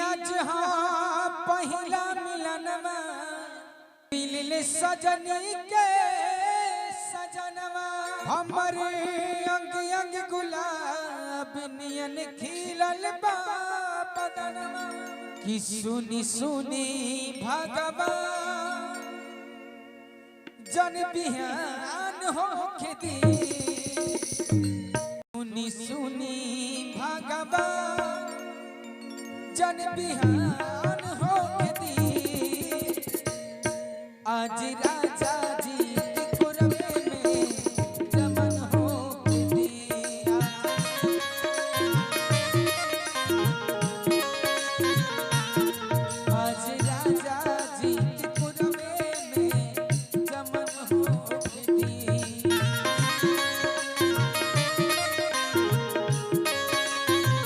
आज हाँ पहिला मिलनवा मिलल सजनी के सजनवा हमरे अंग अंग गुलाब नियन खिलल बा बदनवा कि सुनी सुनी भगवान जन बिहान होके दी सुनी सुनी भगवान जन बिहान होके दी आज राजा जी के कोरवे में जमन होके दी आज राजा जी के कोरवे में जमन होके दी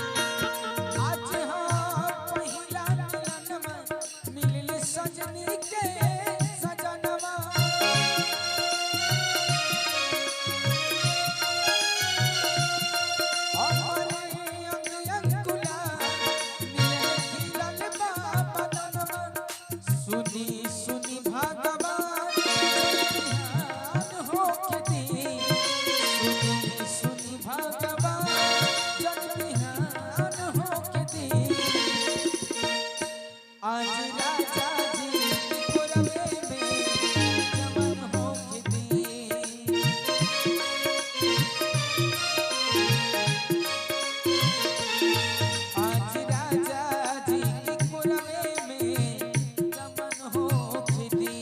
आज हाँ पहिला मिलनवा मिलल सजनी के सजनवा हमरे अंग अंग गुलाब नियन खिलल बा बदनवा सुनी सुनी भगवान बिहान होके दी सुनी सुनी भगवान जन बिहान होके दी आज राजा जी के कोरवे में जमन होके दी आज राजा जी के कोरवे में जमन होके दी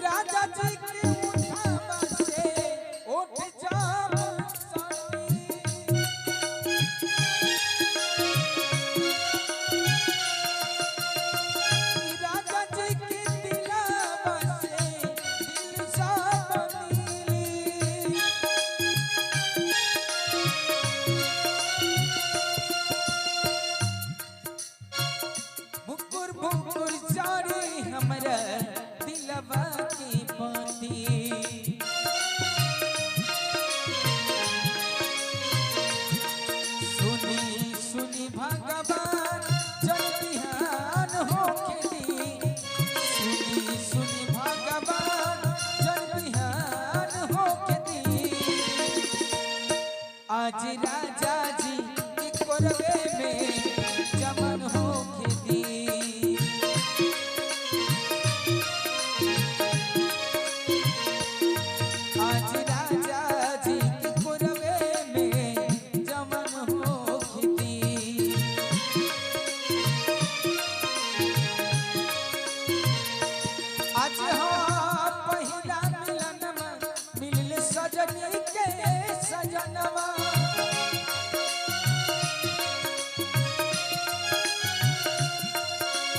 राजा जी के उठावा से उठ जाम सती राजा जी के दिलावा से दिल सा बनी भुकुर भुकुर जारी हमरा दिलवा की बाती सुनी सुनी भगवान जन बिहान होके दी सुनी सुनी भगवान जन बिहान होके दी आज राजा जी के कोरवे में जमन होके दी आज राजा जी के कोरवे में जमन होके दी आज हाँ पहिला मिलनवा मिलल सजनी के सजनवा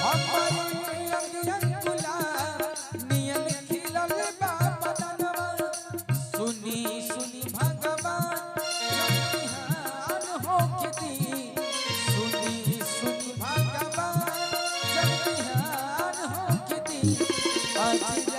हमरे अंग अंग गुलाब नियन खिलल बा बदनवा सुनी सुनी भगवान जन बिहान होके दी सुनी सुनी भगवान जन बिहान होके दी आज